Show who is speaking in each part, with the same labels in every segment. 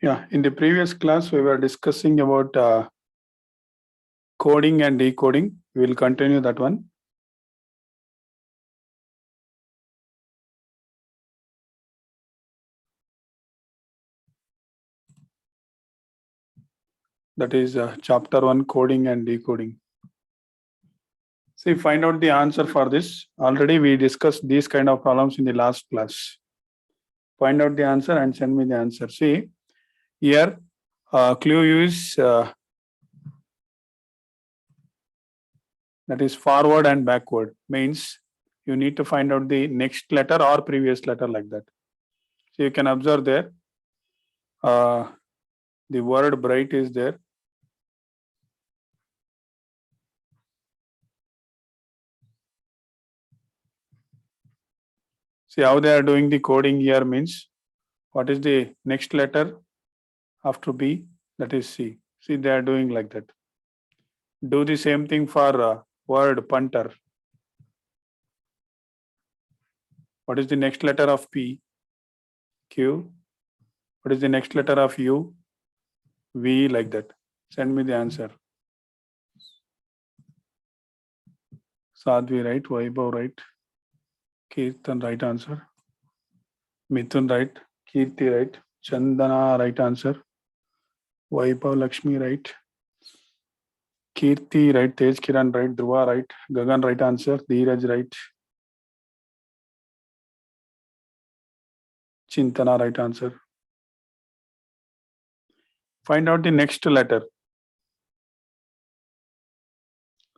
Speaker 1: Yeah, in the previous class, we were discussing about coding and decoding. We will continue that one. That is chapter 1, coding and decoding. See, find out the answer for this. Already we discussed these kind of problems in the last class. Find out the answer and send me the answer. See, here clue is that is forward and backward. Means you need to find out the next letter or previous letter like that. So you can observe there. The word bright is there. See how they are doing the coding here means what is the next letter after B? That is C. See, they are doing like that. Do the same thing for word punter. What is the next letter of P? Q. What is the next letter of U? V, like that. Send me the answer. Sadhvi right, Vaibhav right, Kirtan right answer, Mithun right, Kirti right, Chandana right answer, Vaibhav Lakshmi right, Kirti right, Tej Kiran right, Dhruva right, Gagan right answer, Dheeraj right, Chintana right answer. Find out the next letter.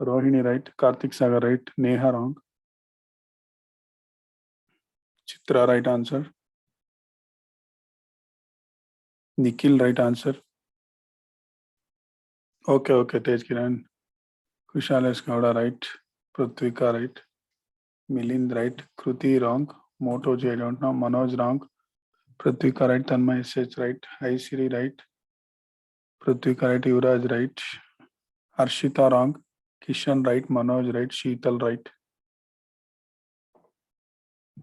Speaker 1: Rohini right, Karthik Sagar right, Neha wrong, Chitra right answer, Nikhil right answer. Okay, Tej Kiran, Kushalesh Gowda right, Prithvika right, Milind right, Kruti wrong, Moto J I don't know, Manoj wrong, Prithvika right, Tanmay SH right, Aisiri right, Prithvika right, Yuvraj right, Harshita wrong, Kishan right, Manoj right, Sheetal right.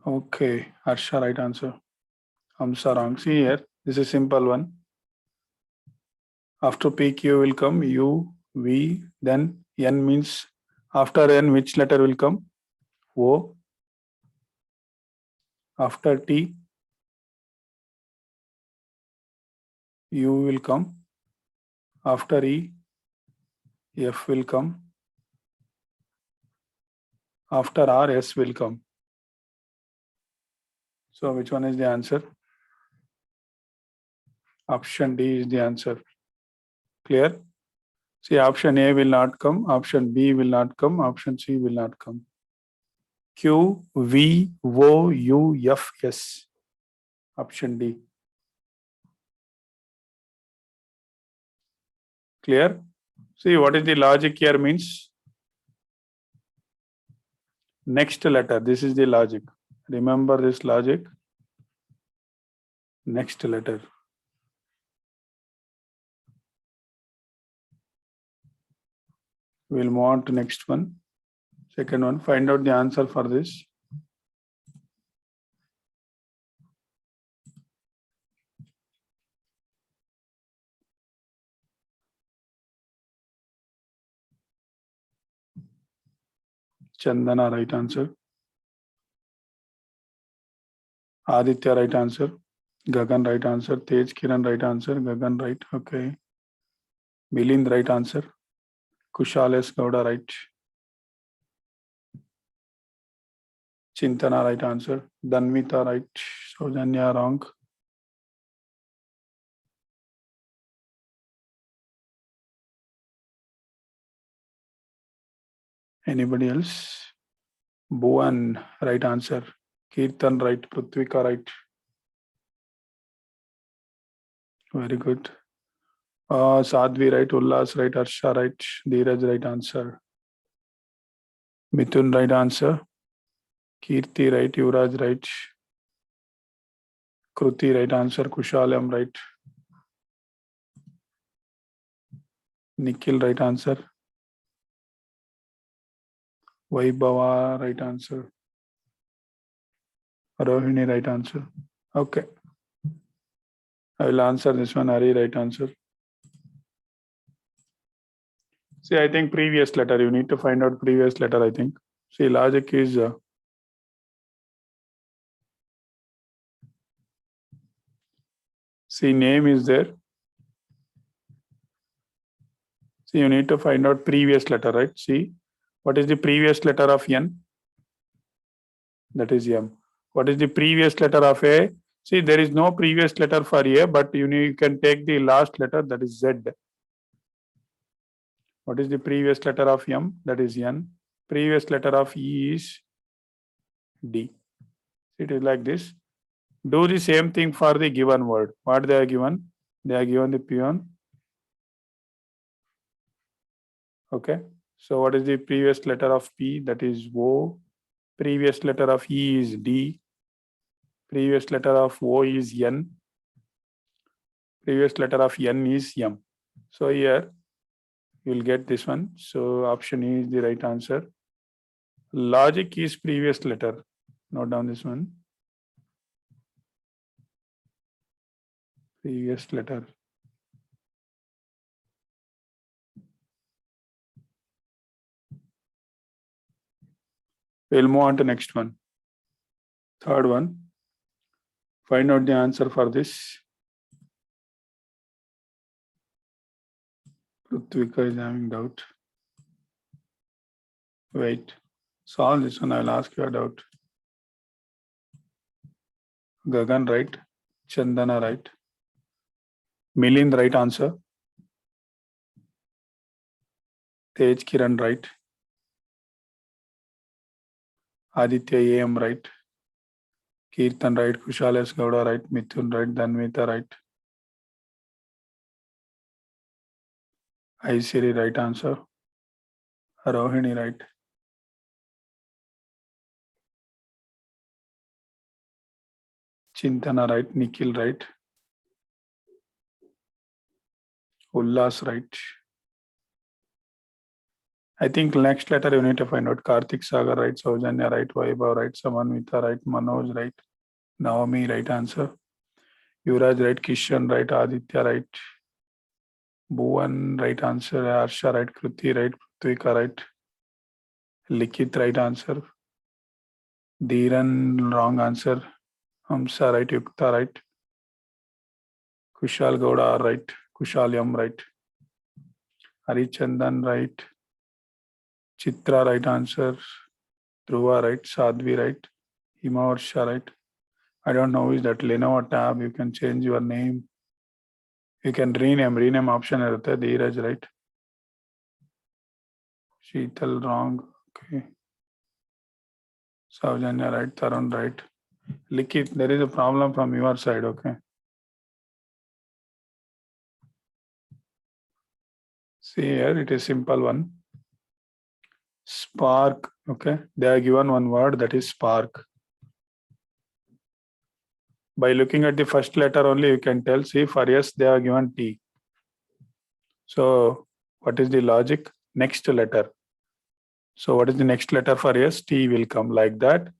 Speaker 1: Okay, Harsha right answer. Hamsa wrong. See here, this is simple one. After PQ will come U, V, then N means after N which letter will come? O. After T, U will come. After E, F will come. After R, S will come. So which one is the answer? Option D is the answer. Clear? See, option A will not come, option B will not come, option C will not come. Q, V, O, U, F, S. Option D. Clear? See, what is the logic here means? Next letter, this is the logic. Remember this logic. Next letter. We'll move on to next one. Second one, find out the answer for this. Chandana right answer. Aditya right answer. Gagan right answer. Tej Kiran right answer. Gagan right. Okay. Milind right answer. Kushales Gowda right. Chintana right answer. Danvita right. Sojanya wrong. Anybody else? Bhuvan right answer. Kirtan right. Prithvika right. Very good. Sadhvi right. Ullas right. Harsha right. Dheeraj right answer. Mithun right answer. Kirti right. Yuvraj right. Kruti right answer. Kushalam right. Nikhil right answer. Vaibhava right answer. Rohini right answer. Okay. I will answer this one. Hari, right answer. See, I think previous letter. You need to find out previous letter, I think. See, logic is see, name is there. See, you need to find out previous letter, right? See, what is the previous letter of N? That is M. What is the previous letter of A? See, there is no previous letter for A, but you can take the last letter, that is Z. What is the previous letter of M? That is N. Previous letter of E is D. It is like this. Do the same thing for the given word. What they are given? They are given the peon. Okay. So what is the previous letter of P? That is O. Previous letter of E is D. Previous letter of O is N. Previous letter of N is M. So here you will get this one. So option E is the right answer. Logic is previous letter. Note down this one. Previous letter. We'll move on to next one. Third one. Find out the answer for this. Prithvika is having doubt. Wait. Solve this one. I will ask you a doubt. Gagan right. Chandana right. Milind right answer. Tej Kiran right. Aditya AM right. Kirtan right. Kushal S. Gowda right. Mithun right. Dhanvita right. Aisiri right answer. Rohini right. Chintana right. Nikhil right. Ullas right. I think next letter you need to find out. Karthik Sagar right. Saujanya right. Vaibhav right. Samanvita right. Manoj right. Naomi right answer. Yuvraj right. Kishan right. Aditya right. Bhuvan right answer. Harsha right. Kruti right. Prithvika right. Likit right answer. Dhiran wrong answer. Hamsa right. Yukta right. Kushal Gowda right. Kushal Yam right. Harichandan right. Chitra right answer. Dhruva right. Sadhvi right. Himavarsha right. I don't know, is that Lenovo tab? You can change your name. You can rename option is there. Dheeraj right. Sheetal wrong. Okay. Saujanya right. Tarun right. Likit, there is a problem from your side. Okay. See here, it is simple one. Spark. Okay. They are given one word, that is spark. By looking at the first letter only, you can tell. See, for yes, they are given T. So what is the logic? Next letter. So what is the next letter for yes? T will come like that.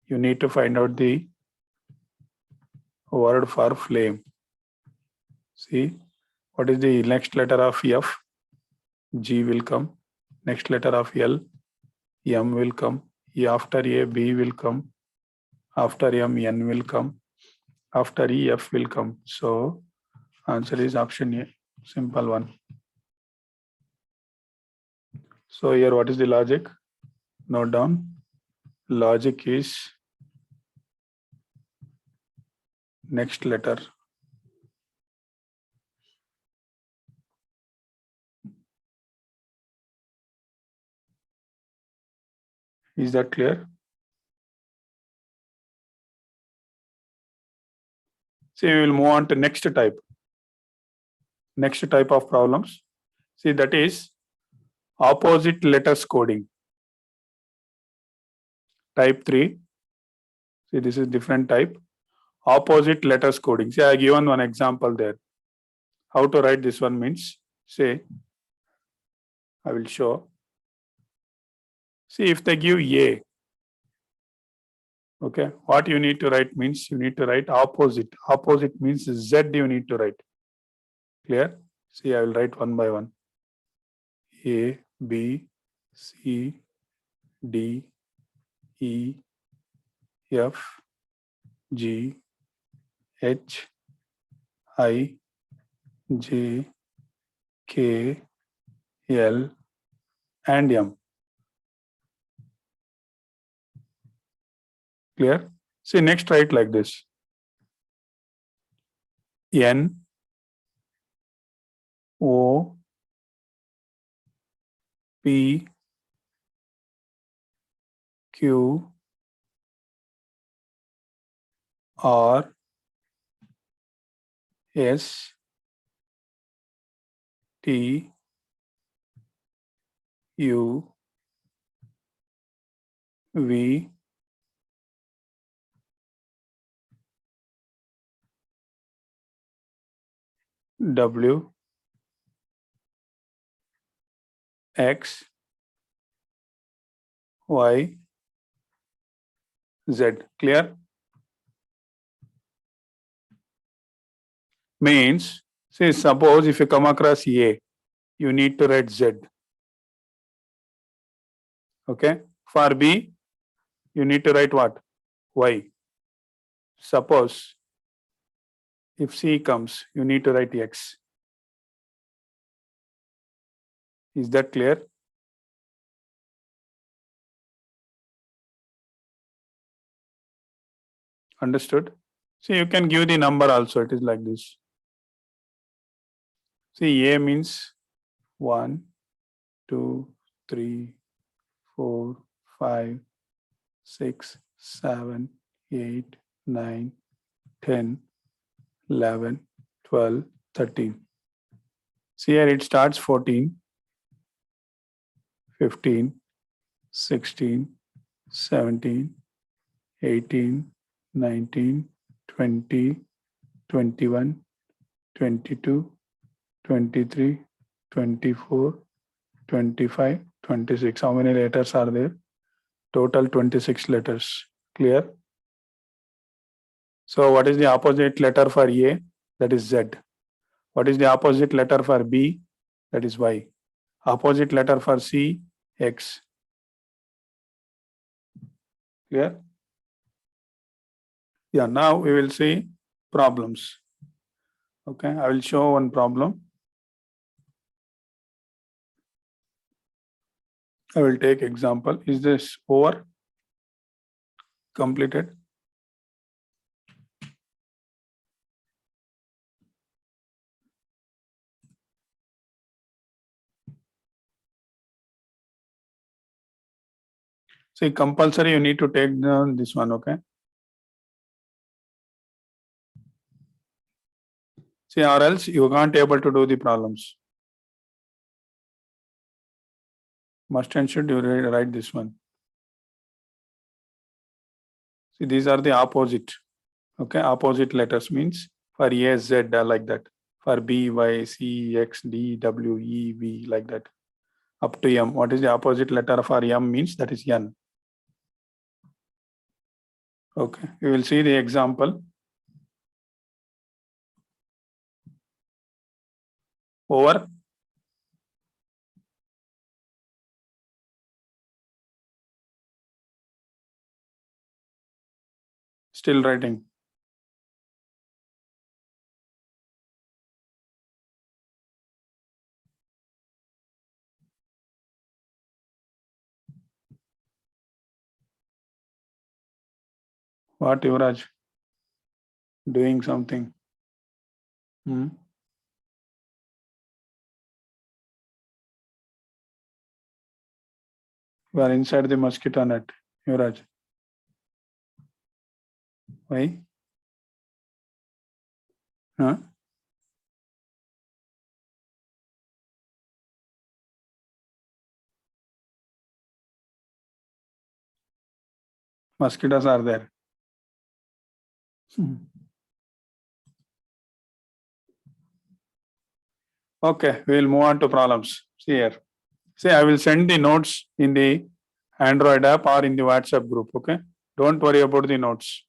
Speaker 1: You need to find out the word for flame. See, what is the next letter of F? G will come. Next letter of L, M will come. After A, B will come. After M, N will come. After E, F will come. So answer is option A. Simple one. So here, what is the logic? Note down. Logic is next letter. Is that clear? See, we will move on to next type. Next type of problems. See, that is opposite letters coding. Type 3. See, this is different type. Opposite letters coding. See, I have given one example there. How to write this one means, say, I will show. See, if they give A, Okay, what you need to write means you need to write opposite. Opposite means Z you need to write. Clear? See, I will write one by one. A, B, C, D, E, F, G, H, I, J, K, L, and M. Clear? See, next write like this. N, O, P, Q, R, S, T, U, V, W, X, Y, Z. Clear? Means, say, suppose if you come across A, you need to write Z. Okay? For B, you need to write what? Y. Suppose if C comes, you need to write X. Is that clear? Understood? See, you can give the number also. It is like this. See, A means 1, 2, 3, 4, 5, 6, 7, 8, 9, 10, 11, 12, 13. See here it starts 14, 15, 16, 17, 18, 19, 20, 21, 22, 23, 24, 25, 26. How many letters are there? Total 26 letters. Clear? So what is the opposite letter for A? That is Z. What is the opposite letter for B? That is Y. Opposite letter for C? X. Clear? Yeah, now we will see problems. Okay, I will show one problem. I will take example. Is this over? Completed? See, compulsory you need to take down this one, okay? See, or else you can't able to do the problems. Must and should you write this one. See, these are the opposite. Okay, opposite letters means for A, Z, like that. For B, Y, C, X, D, W, E, V, like that. Up to M. What is the opposite letter for M means? That is N. Okay, we will see the example. Over. Still writing. What, Yuvraj? Doing something. Hmm? We are inside the mosquito net, Yuvraj. Why? Huh? Mosquitoes are there. Okay, we will move on to problems. See here. See, I will send the notes in the Android app or in the WhatsApp group. Okay. Don't worry about the notes.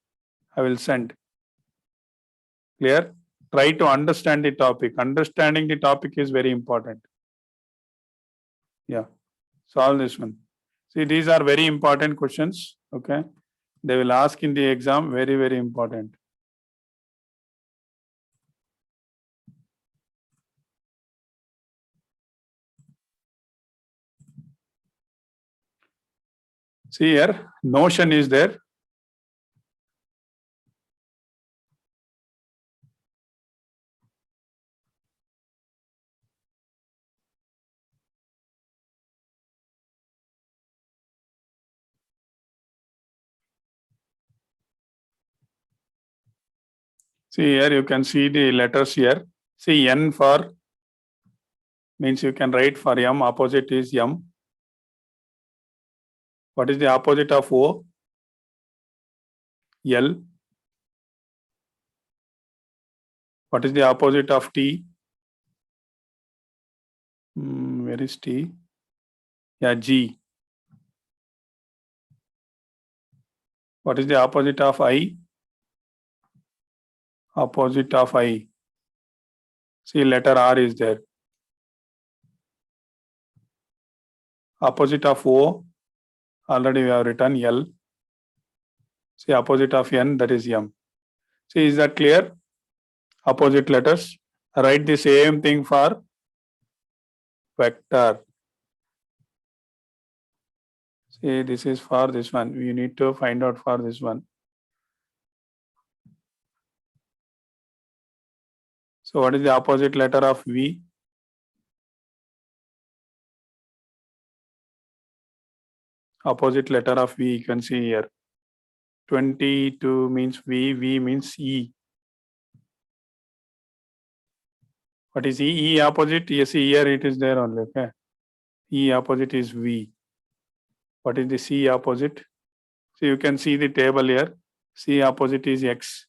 Speaker 1: I will send. Clear? Try to understand the topic. Understanding the topic is very important. Yeah. Solve this one. See, these are very important questions. Okay. They will ask in the exam. Very, very important. See here, Notion is there. See here, you can see the letters here. See N for means you can write for M, opposite is M. What is the opposite of O? L. What is the opposite of T? Where is T? Yeah, G. What is the opposite of I? Opposite of I. See, letter R is there. Opposite of O, already we have written L. See, opposite of N, that is M. See, is that clear? Opposite letters. Write the same thing for vector. See, this is for this one. We need to find out for this one. So, what is the opposite letter of V? Opposite letter of V, you can see here. 22 means V, V means E. What is E? E opposite? Yes, here it is there only. Okay. E opposite is V. What is the C opposite? So you can see the table here. C opposite is X.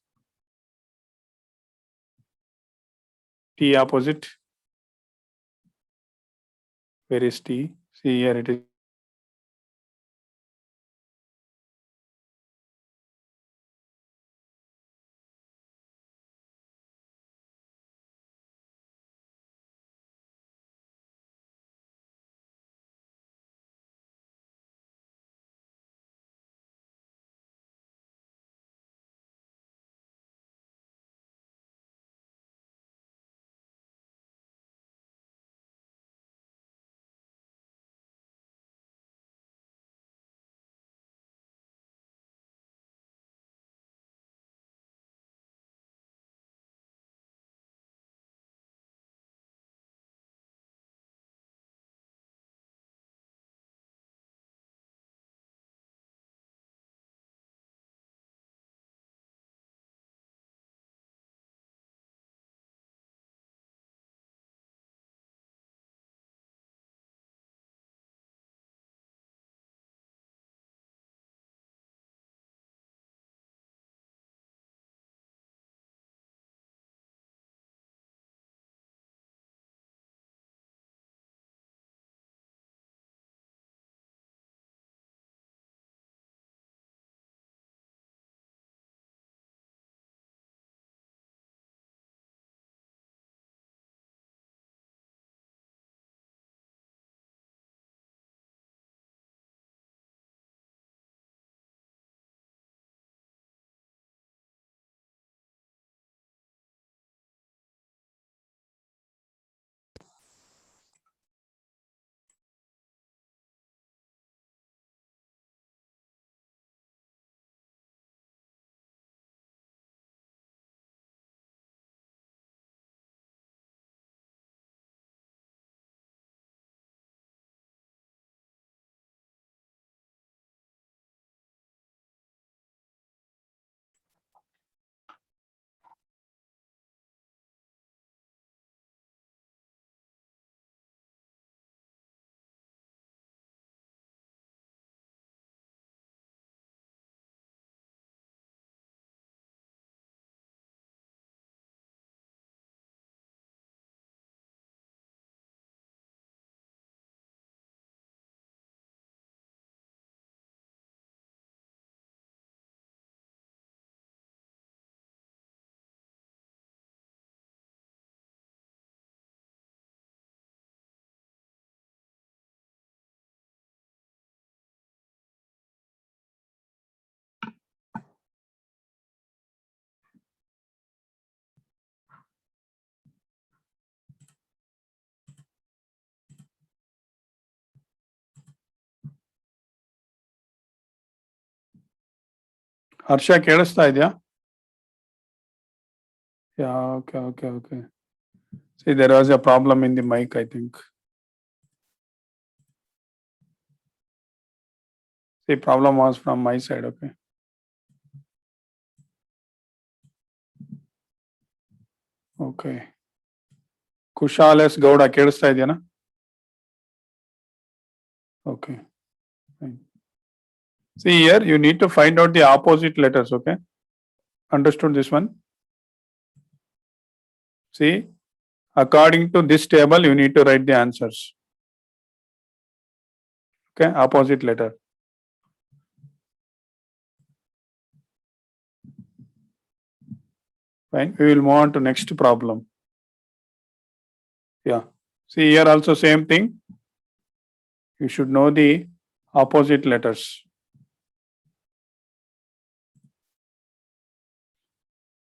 Speaker 1: T opposite. Where is T? See here it is. ಹರ್ಷ ಕೇಳಿಸ್ತಾ ಇದೆಯಾ? Yeah, okay. See, there was a problem in the mic, I think. The problem was from my side, okay. Okay. Kushal S. Gowda, ಕೇಳಿಸ್ತಾ ಇದೆಯಾ? Okay. Fine. See here, you need to find out the opposite letters, okay? Understood this one? See, according to this table, you need to write the answers. Okay, opposite letter. Fine, we will move on to next problem. Yeah, see here also same thing. You should know the opposite letters.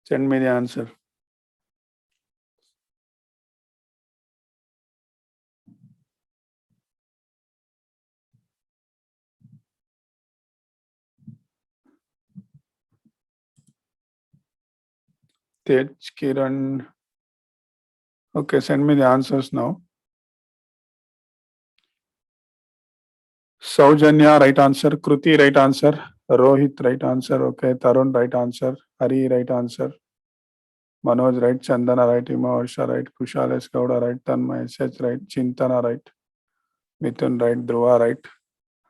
Speaker 1: Send me the answer. Tej, Kiran. Okay, send me the answers now. Saujanya, right answer. Kruti, right answer. Rohit, right answer. Okay, Tarun, right answer. Hari, right answer. Manoj, right. Chandana, right. Ima, Varsha, right. Kushal S. Gowda, right. Tanmay, SH, right. Chintana, right. Mithun, right. Dhruva, right.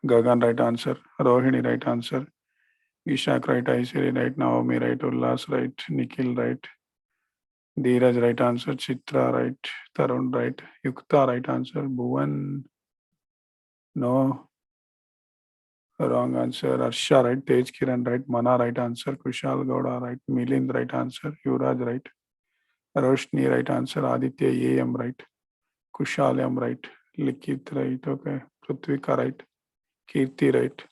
Speaker 1: Gagan, right answer. Rohini, right answer. Ishak, right. Aishari, right. Naomi, right. Ullas, right. Nikhil, right. Dheeraj, right answer. Chitra, right. Tarun, right. Yukta, right answer. Bhuvan, no. Wrong answer. Arsha, right. Tej, Kiran, right. Mana, right answer. Kushal Gowda, right. Milind, right answer. Yuvraj, right. Roshni, right answer. Aditya, AM, right. Kushal, M, right. Likit, right. Okay. Prithvika, right. Kirti, right.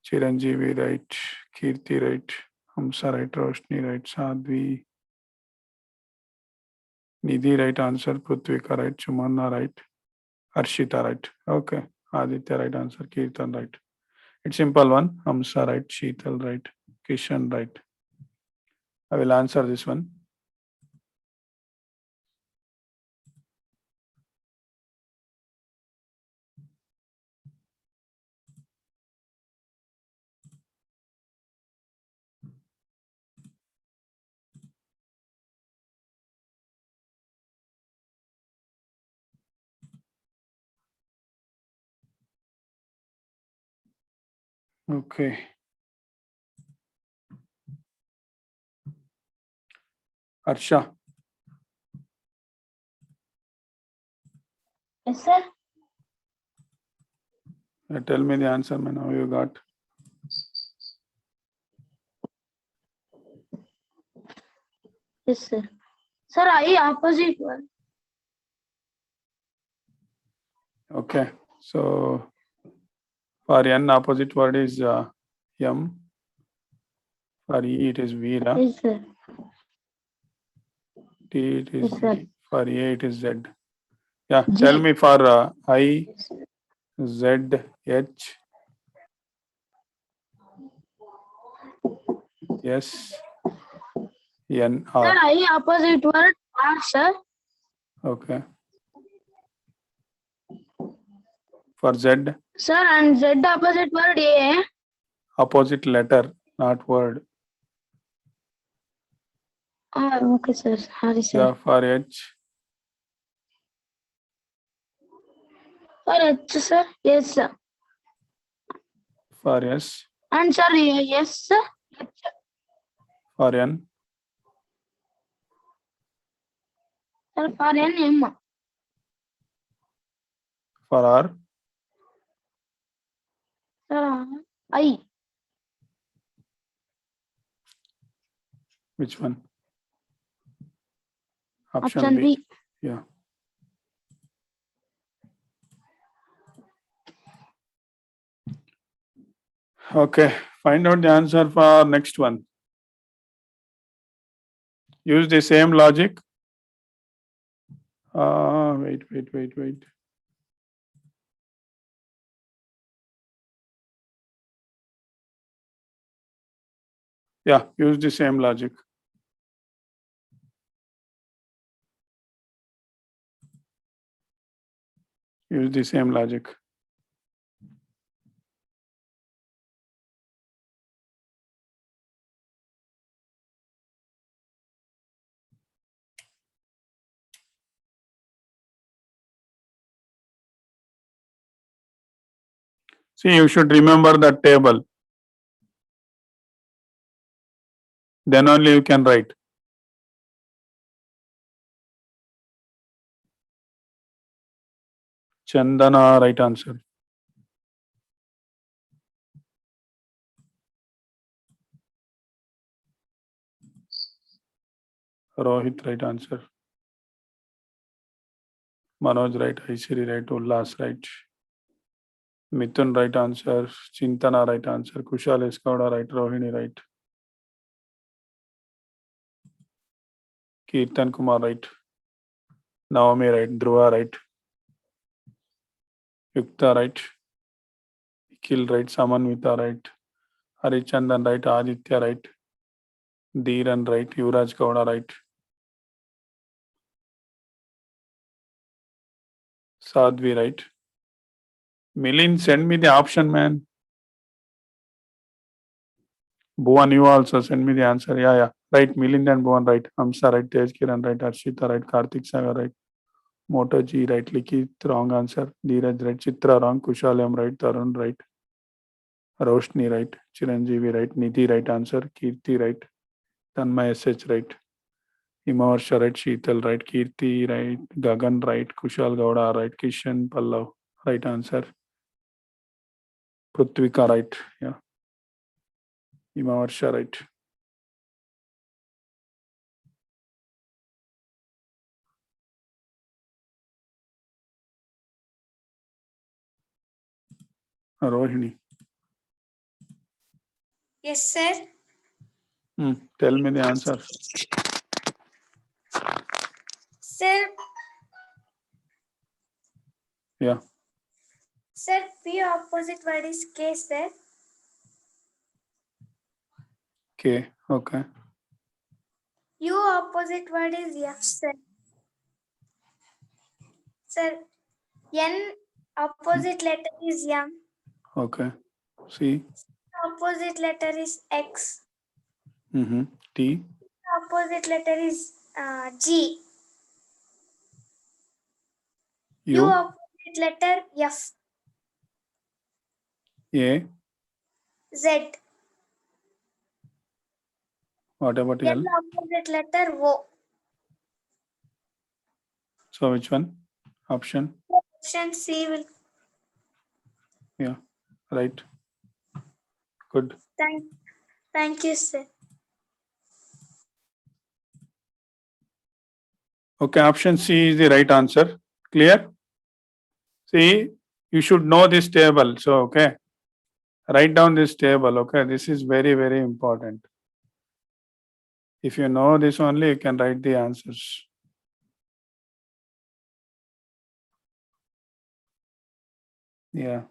Speaker 1: Chiranjeevi, right. Kirti, right. Hamsa, right. Roshni, right. Sadhvi. Nidhi, right answer. Prithvika, right. Chumanna, right. Harshita, right. Okay. Aditya, right answer. Kirtan, right. It's simple one. Hamsa, right. Sheetal, right. Kishan, right. I will answer this one. Okay. Harsha.
Speaker 2: Yes, sir.
Speaker 1: Tell me the answer, man. How you got?
Speaker 2: Yes, sir. Sir, I opposite one.
Speaker 1: Okay. So for N, opposite word is M. For E, it is Veera.
Speaker 2: Yes, sir.
Speaker 1: T, it is
Speaker 2: Yes, sir.
Speaker 1: G. For A, it is Z. Yeah.
Speaker 2: G.
Speaker 1: Tell me for I,
Speaker 2: Yes, sir.
Speaker 1: Z, H, S, N,
Speaker 2: Sir,
Speaker 1: R.
Speaker 2: I opposite word R, sir.
Speaker 1: Okay. For Z,
Speaker 2: Sir, and Z opposite word A.
Speaker 1: opposite letter, not word.
Speaker 2: Okay, sir. Sorry, sir.
Speaker 1: Yeah. For H,
Speaker 2: For H, sir. Yes, sir.
Speaker 1: for S,
Speaker 2: And sir, yes, sir. H.
Speaker 1: for N,
Speaker 2: Sir, for N, M.
Speaker 1: for R,
Speaker 2: Sir, I.
Speaker 1: which one?
Speaker 2: Option
Speaker 1: B.
Speaker 2: B.
Speaker 1: Yeah. Okay. Find out the answer for next one. Use the same logic. Wait. Yeah, use the same logic. Use the same logic. See, you should remember that table. Then only you can write. Chandana, right answer. Rohit, right answer. Manoj, right. Aishri, right. Ullas, right. Mithun, right answer. Chintana, right answer. Kushal Eskauda, right. Rohini, right. Kirtan Kumar, right. Naomi, right. Dhruva, right. Yukta, right. Nikhil, right. Samanvita, right. Harichandan, right. Aditya, right. Dhiran, right. Yuvraj Gowda, right. Sadhvi, right. Milin, send me the option, man. Bhuvan, you also send me the answer. Yeah. Right. Milind and Bhuvan, right. Amsa, right. Tej Kiran, right. Arshita, right. Karthik Sagar, right. Moto G, right. Likit, wrong answer. Dheeraj, right. Chitra, wrong. Kushalam, right. Tarun, right. Roshni, right. Chiranjeevi, right. Nidhi, right answer. Kirti, right. Tanmay SH, right. Himavarsha, right. Sheetal, right. Kirti, right. Gagan, right. Kushal Gowda, right. Kishan, Pallav, right answer. Prithvika, right. Yeah. Himavarsha, right. Rohini.
Speaker 3: Yes, sir.
Speaker 1: Tell me the answer.
Speaker 3: Sir.
Speaker 1: Yeah.
Speaker 3: Sir, P opposite word is K, sir.
Speaker 1: K. Okay.
Speaker 3: U opposite word is F, sir. Sir, N opposite letter is M.
Speaker 1: Okay. C.
Speaker 3: Opposite letter is X.
Speaker 1: T.
Speaker 3: Opposite letter is G. U
Speaker 1: U.
Speaker 3: opposite letter F.
Speaker 1: A.
Speaker 3: Z.
Speaker 1: What about
Speaker 3: L
Speaker 1: L?
Speaker 3: opposite letter O.
Speaker 1: So which one? Option.
Speaker 3: Option C will.
Speaker 1: Yeah. Right. Good.
Speaker 3: Thank you, sir.
Speaker 1: Okay. Option C is the right answer. Clear? See, you should know this table. So, okay. Write down this table. Okay. This is very, very important. If you know this only, you can write the answers. Yeah.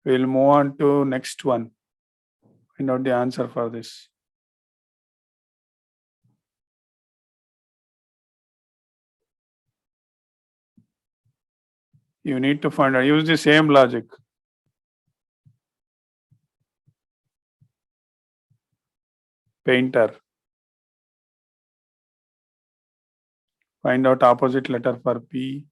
Speaker 1: We'll move on to next one. Find out the answer for this. You need to find out. Use the same logic. Painter. Find out opposite letter for P.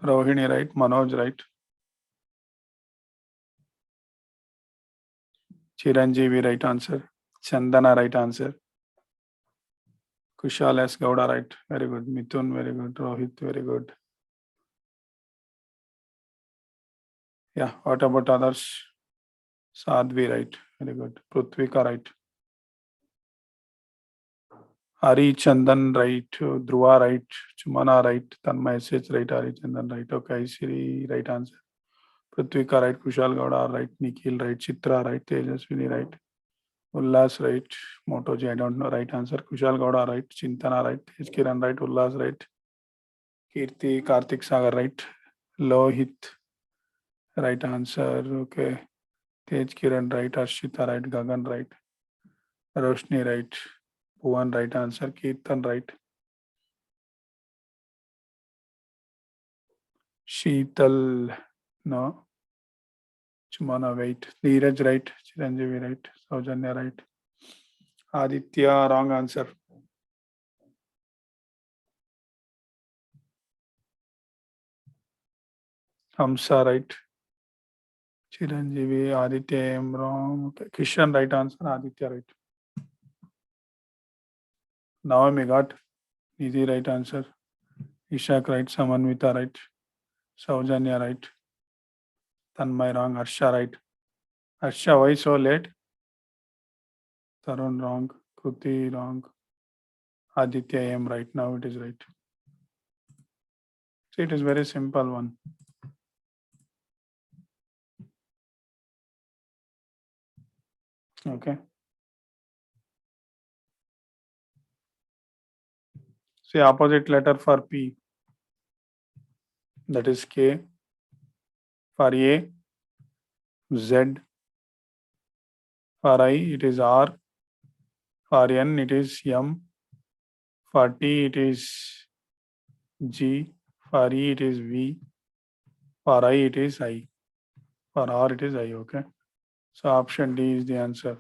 Speaker 1: Rohini, right? Manoj, right? Chiranjeevi, right answer. Chandana, right answer. Kushal S. Gowda, right? Very good. Mithun, very good. Rohit, very good. Yeah. What about others? Sadhvi, right? Very good. Prithvika, right? Hari Chandan, right? Dhruva, right? Chumana, right? Tanmay SH, right? Hari Chandan, right? Okay. Shri, right answer. Prithvika, right? Kushal Gowda, right? Nikhil, right? Chitra, right? Tejaswini, right? Ullas right. Moto J, I don't know. Right answer. Kushal Gowda right. Chintana right. H. Kiran right. Ullas right. Kirti Karthik Sagar right. Lohit right answer. Okay. Tej Kiran right. Arshita right. Gagan right. Roshni right. Bhuvan right answer. Kirtan right. Sheetal no. Chumana right. Neeraj right. Chiranjeevi right. Saujanya right. Aditya wrong answer. Hamsa right. Chiranjeevi, Aditya M wrong. Okay. Kishan right answer. Aditya right. Naomi got Nidhi right answer. Ishak right. Samanvita right. Saujanya right. Tanmay wrong. Harsha right. Harsha, why so late? Tarun wrong. Kruti wrong. Aditya M right. Now it is right. So it is very simple one. Okay. See opposite letter for P. That is K. For A, Z. For I, it is R. For N, it is M. For T, it is G. For E, it is V. For I, it is I. For R, it is I. Okay. So option D is the answer.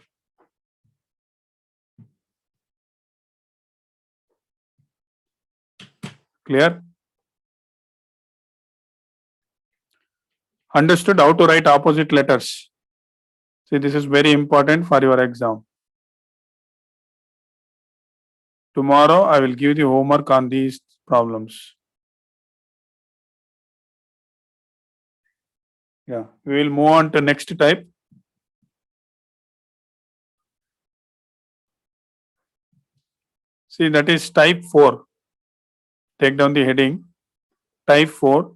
Speaker 1: Clear? Understood how to write opposite letters. See, this is very important for your exam. Tomorrow, I will give the homework on these problems. Yeah, we will move on to next type. See, that is type 4. Take down the heading. Type 4.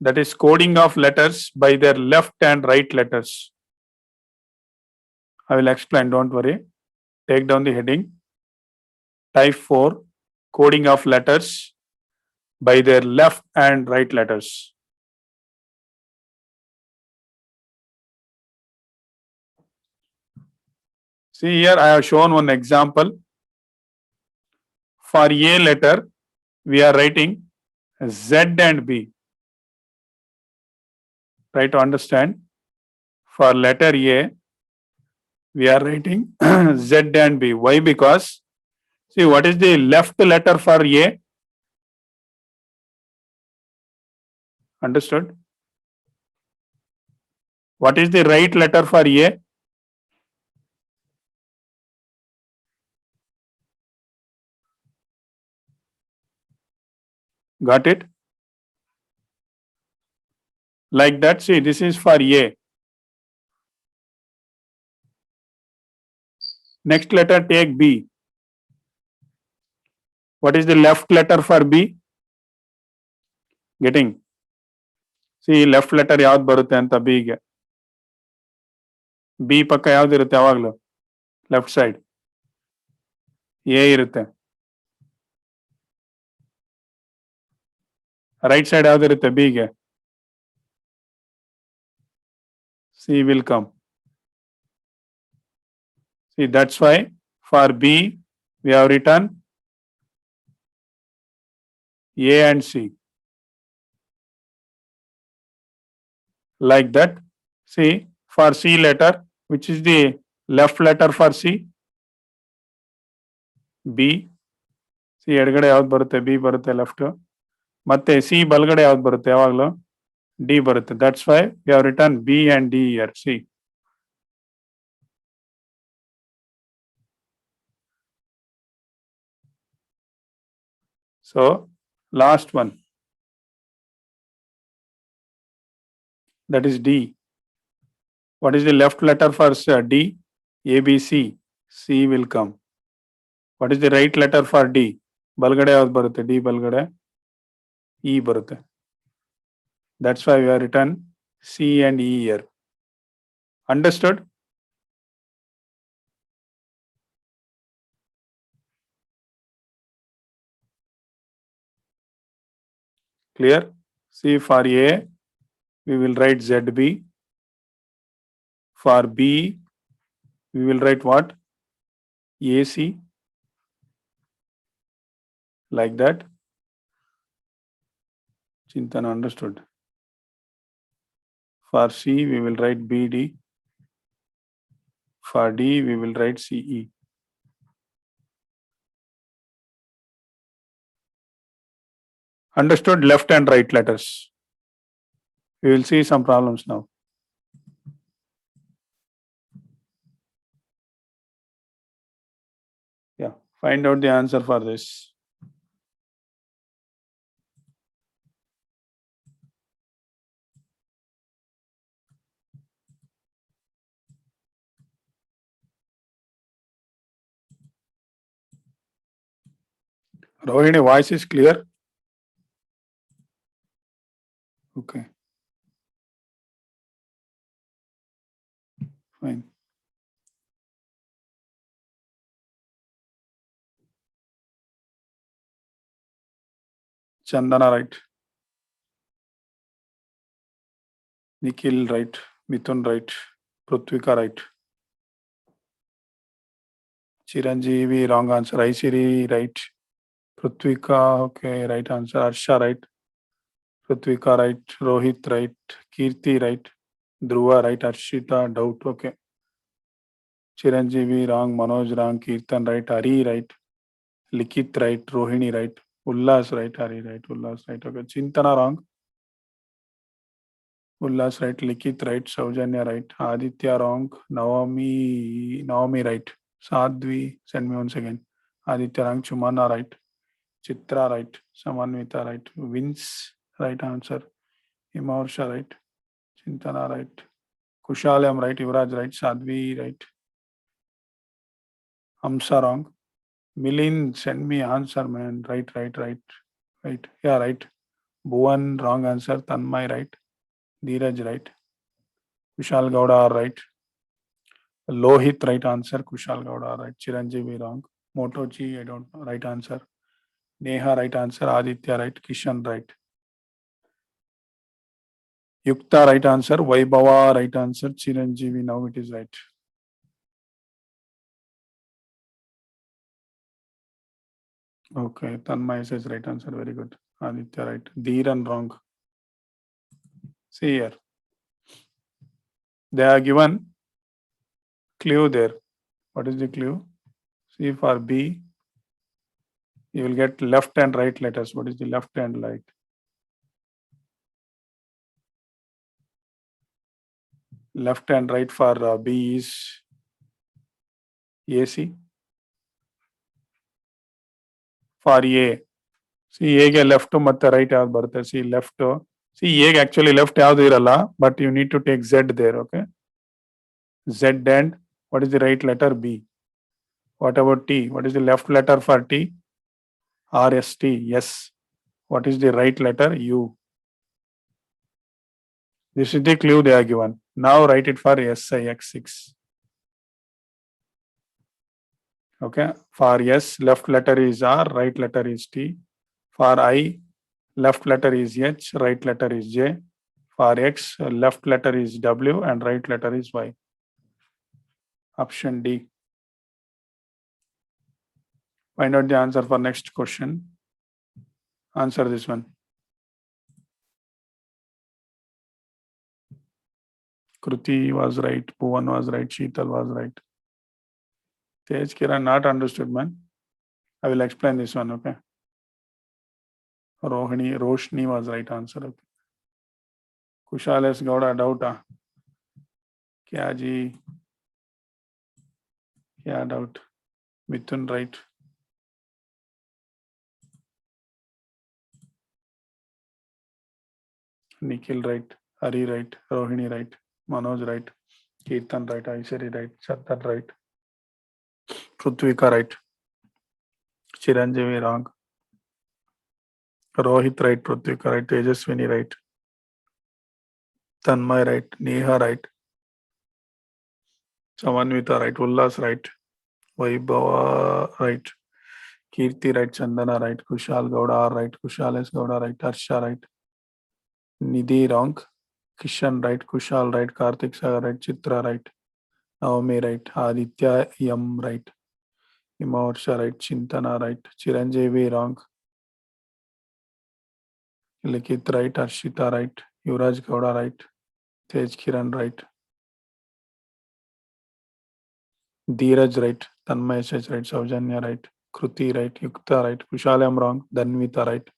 Speaker 1: That is coding of letters by their left and right letters. I will explain, don't worry. Take down the heading. Type 4. Coding of letters by their left and right letters. See here, I have shown one example. For A letter, we are writing Z and B. Try to understand. For letter A, we are writing Z and B. Why? Because, see, what is the left letter for A? Understood? What is the right letter for A? Got it? Like that, see, this is for A. Next letter, take B. What is the left letter for B? Getting? See, left letter ಯಾವ್ದು ಬರುತ್ತೆ ಅಂತ B ಗೆ. B ಪಕ್ಕ ಯಾವ್ದು ಇರುತ್ತೆ ಯಾವಾಗಲೂ? Left side. A ಇರುತ್ತೆ. Right side ಯಾವ್ದು ಇರುತ್ತೆ B ಗೆ? C will come. See, that's why for B, we have written A and C. Like that. See, for C letter, which is the left letter for C? B. C ಎಡಗಡೆ ಯಾವ್ದು ಬರುತ್ತೆ? B ಬರುತ್ತೆ left. ಮತ್ತೆ C ಬಲಗಡೆ ಯಾವ್ದು ಬರುತ್ತೆ ಯಾವಾಗಲೂ? D ಬರುತ್ತೆ. That's why we have written B and D here. See. So, last one. That is D. What is the left letter for D? A, B, C. C will come. What is the right letter for D? ಬಲಗಡೆ ಯಾವ್ದು ಬರುತ್ತೆ? D ಬಲಗಡೆ E ಬರುತ್ತೆ. That's why we have written C and E here. Understood? Clear? See, for A, we will write ZB. For B, we will write what? AC. Like that. Chintan understood. For C, we will write BD. For D, we will write CE. Understood left and right letters. We will see some problems now. Yeah, find out the answer for this. Rohini, voice is clear? Okay. Fine. Chandana, right. Nikhil, right. Mithun, right. Prithvika, right. Chiranjeevi, wrong answer. Aisiri, right. Prithvika, okay, right answer. Arsha, right. Prithvika, right. Rohit, right. Kirti, right. Dhruva, right. Arshita, doubt, okay. Chiranjeevi, wrong. Manoj, wrong. Kirtan, right. Hari, right. Likit, right. Rohini, right. Ullas, right. Hari, right. Ullas, right. Okay. Chintana, wrong. Ullas, right. Likit, right. Saujanya, right. Aditya, wrong. Naomi, right. Sadhvi, send me once again. Aditya, wrong. Chumana, right. Chitra, right. Samanvita, right. Vince, right answer. Himarsha, right. Chintana, right. Kushalam, right. Yuvraj, right. Sadhvi, right. Hamsa, wrong. Milin, send me answer, man. Right. Yeah, right. Bhuvan, wrong answer. Tanmay, right. Dheeraj, right. Kushal Gowda, right. Lohit, right answer. Kushal Gowda, right. Chiranjeevi, wrong. Motoji, I don't know. Right answer. Neha, right answer. Aditya, right. Kishan, right. Yukta, right answer. Vaibhava, right answer. Chiranjeevi, now it is right. Okay, Tanmay says right answer. Very good. Aditya, right. Dheeran, wrong. See here. They are given clue there. What is the clue? See, for B, you will get left and right letters. What is the left and right? Left and right for B is AC. For A, see A ಗೆ left ಮತ್ತೆ right ಯಾವ್ದು ಬರುತ್ತೆ? See left. See A ಗೆ actually left ಯಾವ್ದು ಇರಲ್ಲ, but you need to take Z there, okay? Z and what is the right letter? B. What about T? What is the left letter for T? RST. Yes. What is the right letter? U. This is the clue they are given. Now write it for SIX6. Okay. For S, left letter is R, right letter is T. For I, left letter is H, right letter is J. For X, left letter is W and right letter is Y. Option D. Find out the answer for next question. Answer this one. Kruti was right, Bhuvan was right, Sheetal was right. Tej Kiran not understood, man. I will explain this one, okay? Roshni was right answer. Okay. Kushales Gowda doubt. Kya ji? Kya doubt? Mithun right. Nikhil right. Hari right. Rohini right. Manoj right. Kirtan right. Aishari right. Chattar right. Prithvika right. Chiranjeevi wrong. Rohit right. Prithvika right. Tejaswini right. Tanmay right. Neha right. Samanvita right. Ullas right. Vaibhava right. Kirti right, Chandana right, Kushal Gowda R right, Kushal S Gowda right, Harsha right, Nidhi wrong, Kishan right, Kushal right, Karthik Sagar right, Chitra right, Naomi right, Aditya Yam right, Himarsha right, Chintana right, Chiranjeevi wrong, Likit right, Arshita right, Yuvraj Gowda right, Tej Kiran right, Dheeraj right, Tanmay SH right, Saujanya right, Kruti right, Yukta right, Kushalam wrong, Danvita right.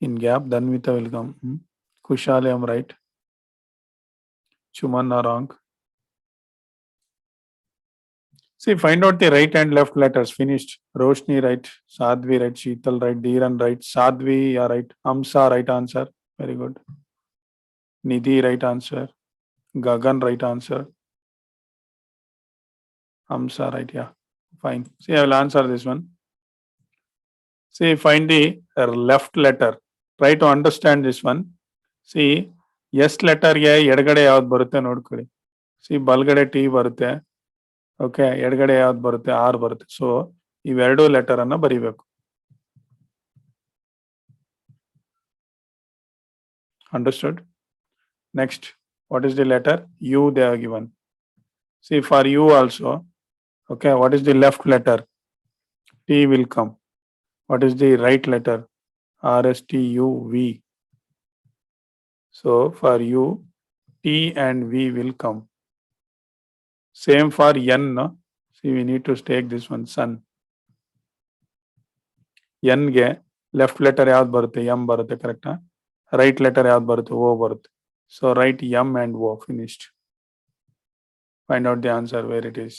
Speaker 1: In gap, Danvita will come. Kushalam right, Chumanna wrong. See, find out the right and left letters. Finished. Roshni right, Sadhvi right, Sheetal right, Dhiran right, Sadhvi yeah, right, Amsa right answer. Very good. Nidhi right answer. Gagan right answer. Amsa right, yeah. Fine. See, I will answer this one. See, find the left letter. Try to understand this one. See, S letter ಗೆ ಎಡಗಡೆ ಯಾವ್ದು ಬರುತ್ತೆ ನೋಡ್ಕೊಳ್ಳಿ. C ಬಲಗಡೆ T ಬರುತ್ತೆ. Okay, ಎಡಗಡೆ ಯಾವ್ದು ಬರುತ್ತೆ ಆರ್ ಬರುತ್ತೆ. ಸೊ ಇವೆರಡು ಲೆಟರ್ ಅನ್ನ ಬರಿಬೇಕು. Understood? Next, what is the letter? U they are given. See, for U also, okay, what is the left letter? T will come. What is the right letter? R, S, T, U, V. So for U, T and V will come. Same for N, no? See, we need to take this one, sun. N ಗೆ left letter ಯಾವ್ದು ಬರುತ್ತೆ? M ಬರುತ್ತೆ, ಕರೆಕ್ಟಾ? Right letter ಯಾವ್ದು ಬರುತ್ತೆ? O ಬರುತ್ತೆ. So write M and O, finished. Find out the answer where it is.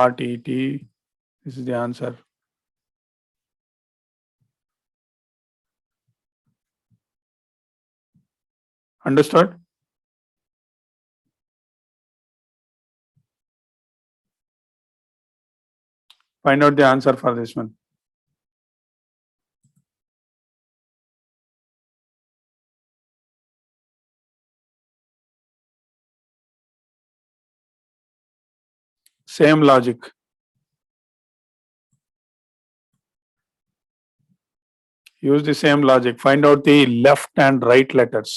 Speaker 1: R, T, T, this is the answer. Understood? Find out the answer for this one. Same logic. Use the same logic. Find out the left and right letters.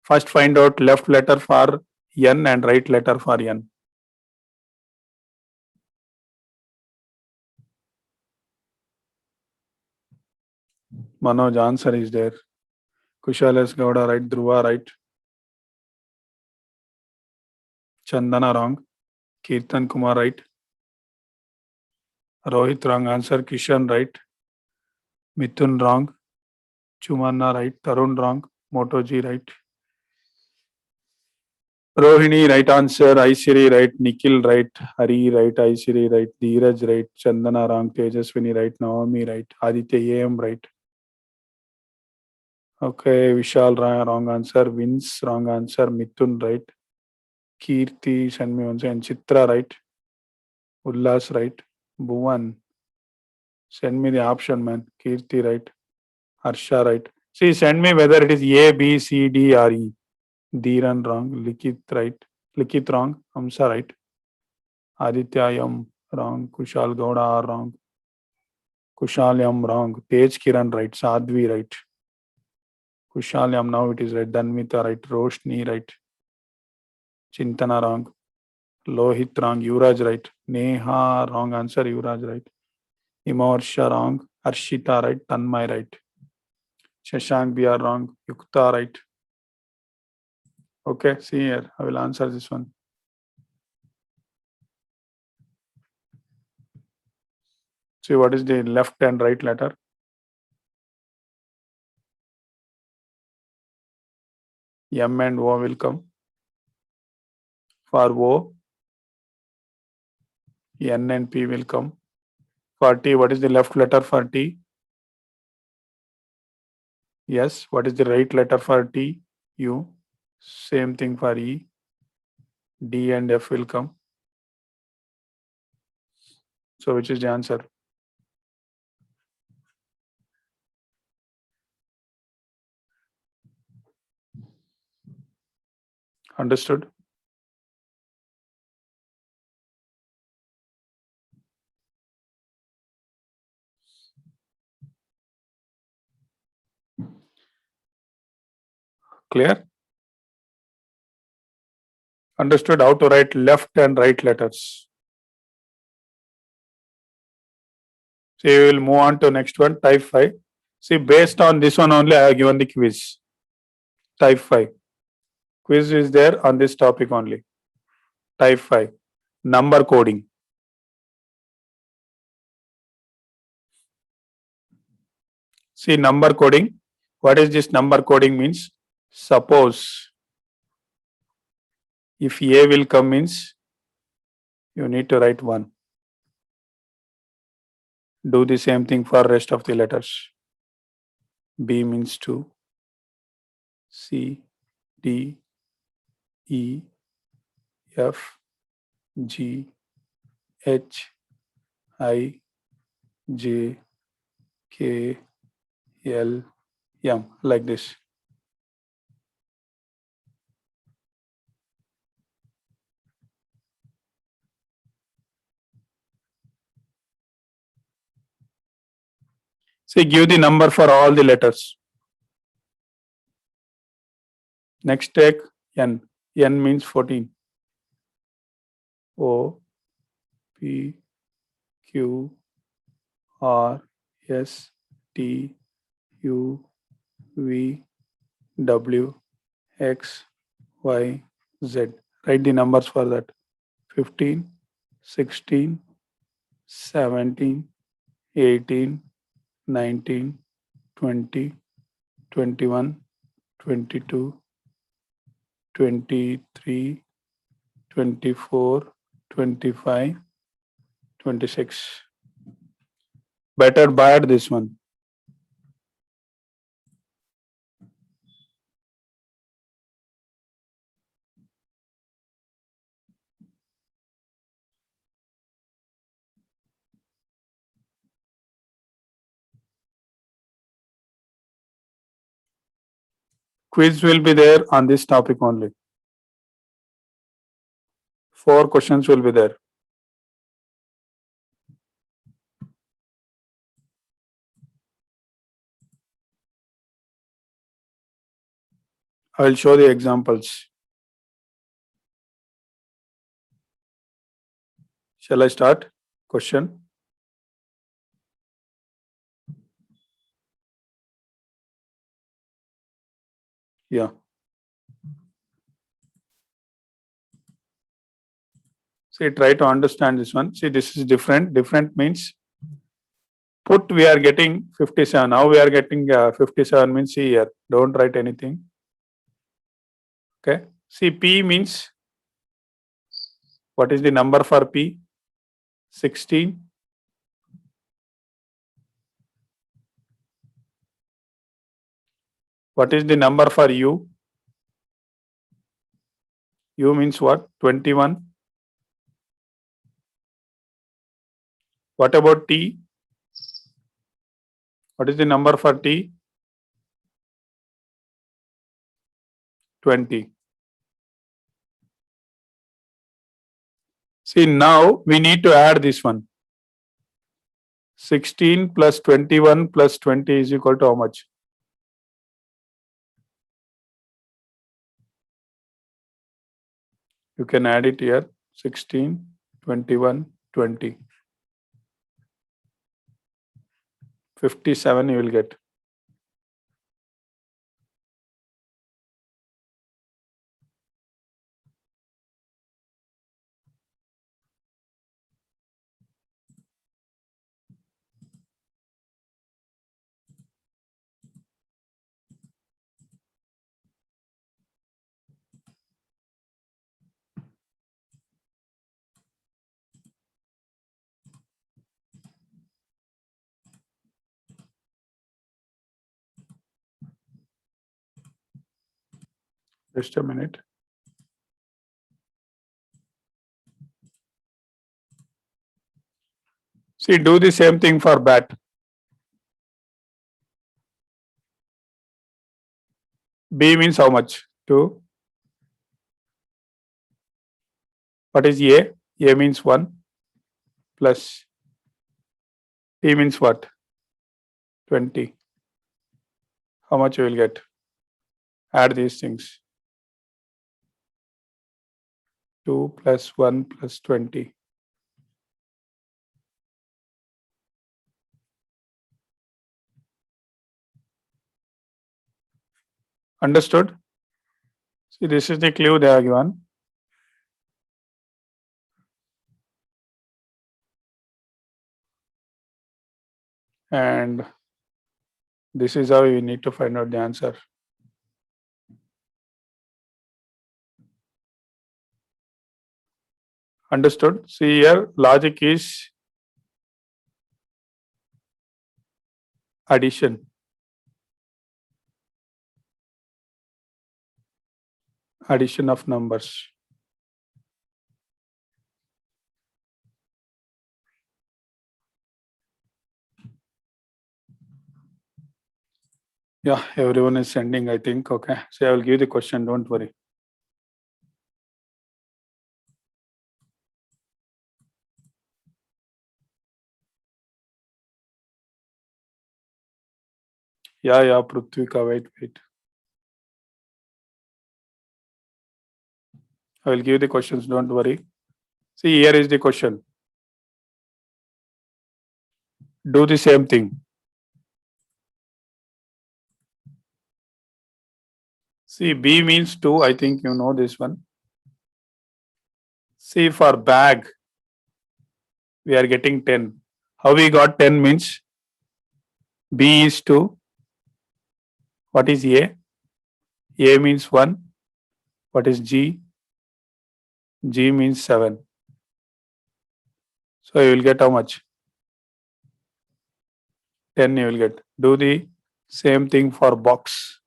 Speaker 1: First find out left letter for N and right letter for N. Manoj, answer is there. Kushal S. Gowda right, Dhruva right. Chandana wrong. Kirtan Kumar right. Rohit wrong answer. Kishan right. Mithun wrong. Chumanna right. Tarun wrong. Motoji right. Rohini right answer. Aishiri right. Nikhil right. Hari right. Aishiri right. Dheeraj right. Chandana wrong. Tejaswini right. Naomi right. Aditya AM right. Okay, Vishal wrong answer. Vince wrong answer. Mithun right. Kirti, send me once, and Chitra right. Ullas right. Bhuvan, send me the option, man. Kirti right. Harsha right. See, send me whether it is A, B, C, D, or E. Dhiran wrong. Likit right. Likit wrong. Hamsa right. Aditya Yam wrong. Kushal Gowda R wrong. Kushal Yam wrong. Tej Kiran right. Sadhvi right. Kushal Yam, now it is right. Danvita right. Roshni right. Chintana wrong. Lohit wrong. Yuvraj right. Neha wrong answer. Yuvraj right. Himarsha wrong. Arshita right. Tanmay right. Shashank BR wrong. Yukta right. Okay, see here. I will answer this one. See what is the left and right letter? M and O will come. For O, N and P will come. For T, what is the left letter for T? Yes. What is the right letter for T? U. Same thing for E. D and F will come. So which is the answer? Understood? Clear? Understood how to write left and right letters. So you will move on to next one, type 5. See, based on this one only, I have given the quiz. Type 5. Quiz is there on this topic only. Type 5. Number coding. See, number coding. What is this number coding means? Suppose if A will come means you need to write 1. Do the same thing for rest of the letters. B means 2. C, D, E, F, G, H, I, J, K, L, M, like this. See, give the number for all the letters. Next take N. N means 14. O, P, Q, R, S, T, U, V, W, X, Y, Z. Write the numbers for that. 15, 16, 17, 18, 19, 20, 21, 22, 23, 24, 25, 26. Better bad this one. Quiz will be there on this topic only. 4 questions will be there. I will show the examples. Shall I start? Question. Yeah. See, try to understand this one. See, this is different. Different means put we are getting 57. Now we are getting 57 means see here. Don't write anything. Okay. See, P means what is the number for P? 16. What is the number for U? U means what? 21. What about T? What is the number for T? 20. See, now we need to add this one. 16 plus 21 plus 20 is equal to how much? You can add it here. 16, 21, 20. 57 you will get. Just a minute. See, do the same thing for bat. B means how much? 2. What is A? A means 1 plus T means what? 20. How much you will get? Add these things. 2 plus 1 plus 20. Understood? See, this is the clue they are given. And this is how you need to find out the answer. Understood? See here, logic is addition. Addition of numbers. Yeah, everyone is sending, I think. Okay. So I will give the question, don't worry. Yeah, Pruthvika, wait. I will give the questions, don't worry. See, here is the question. Do the same thing. See, B means 2. I think you know this one. See, for bag, we are getting 10. How we got 10 means B is 2. What is A? A means 1. What is G? G means 7. So you will get how much? 10 you will get. Do the same thing for box.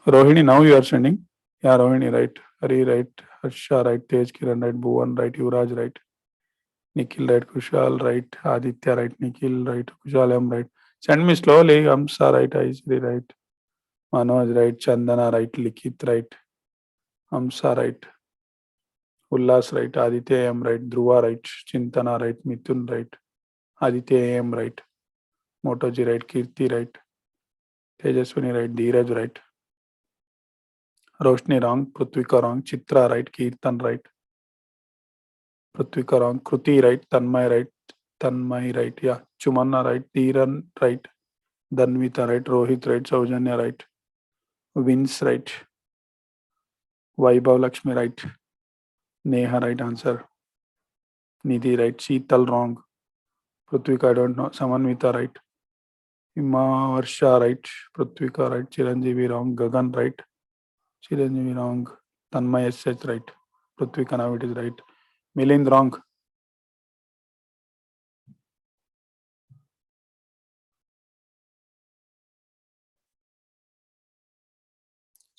Speaker 1: Rohini, now you are sending? Yeah, Rohini, right. Hari, right. Harsha, right. Tej, Kiran, right. Bhuvan, right. Yuvraj, right. Nikhil, right. Kushal, right. Aditya, right. Nikhil, right. Kushal, I'm right. Send me slowly. Amsa, right. Aishri, right. Manoj, right. Chandana, right. Likit, right. Amsa, right. Ullas, right. Aditya, I'm right. Dhruva, right. Chintana, right. Mithun, right. Aditya, I'm right. Motoji, right. Kirti, right. Tejaswini, right. Dheeraj, right. Roshni, wrong. Prithvika, wrong. Chitra, right. Kirtan, right. Prithvika, wrong. Kruti, right. Tanmay, right. Tanmay, right. Yeah. Chumanna, right. Dhiran, right. Danvita, right. Rohit, right. Saujanya, right. Vince, right. Vaibhav Lakshmi, right. Neha, right answer. Nidhi, right. Sheetal, wrong. Prithvika, I don't know. Samanvita, right. Hima, Varsha, right. Prithvika, right. Chiranjeevi, wrong. Gagan, right. Chiranjeevi, wrong. Tanmay, SH, right. Prithvika, now it is right. Milind, wrong.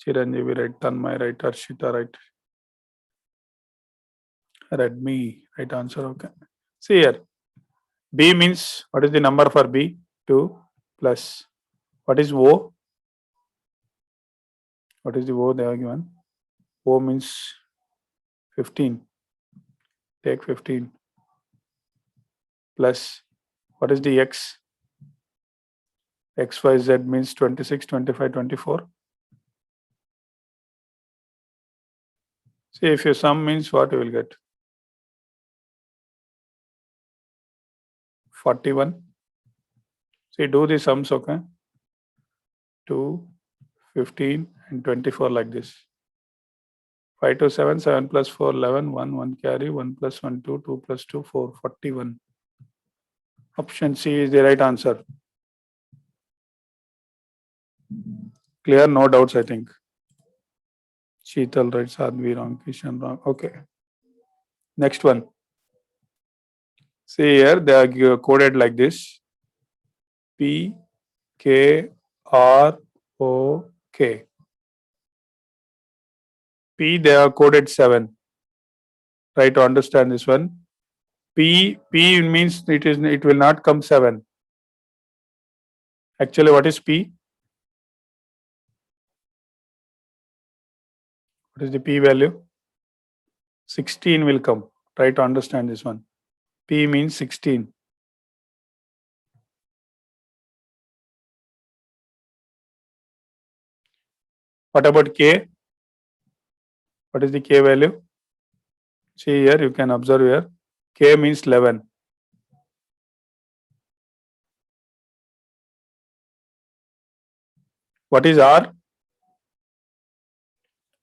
Speaker 1: Chiranjeevi, right. Tanmay, right. Arshita, right. Redmi, right answer. Okay. See here. B means, what is the number for B? 2 plus. What is O? What is the O they are given? O means 15. Take 15. Plus, what is the X? X, Y, Z means 26, 25, 24. See, if you sum means what you will get? 41. See, do the sums, okay? 2, 15 and 24 like this. 5 to 7, 7 plus 4, 11, 1 carry, 1 plus 1, 2, 2 plus 2, 4, 41. Option C is the right answer. Clear? No doubts, I think. Sheetal, right. Sadhvi, wrong. Kishan, wrong. Okay. Next one. See here, they are coded like this. P, K, R, O, K. P, they are coded 7. Try to understand this one. P means it will not come 7. Actually, what is P? What is the P value? 16 will come. Try to understand this one. P means 16. What about K? What is the K value? See here, you can observe here. K means 11. What is R?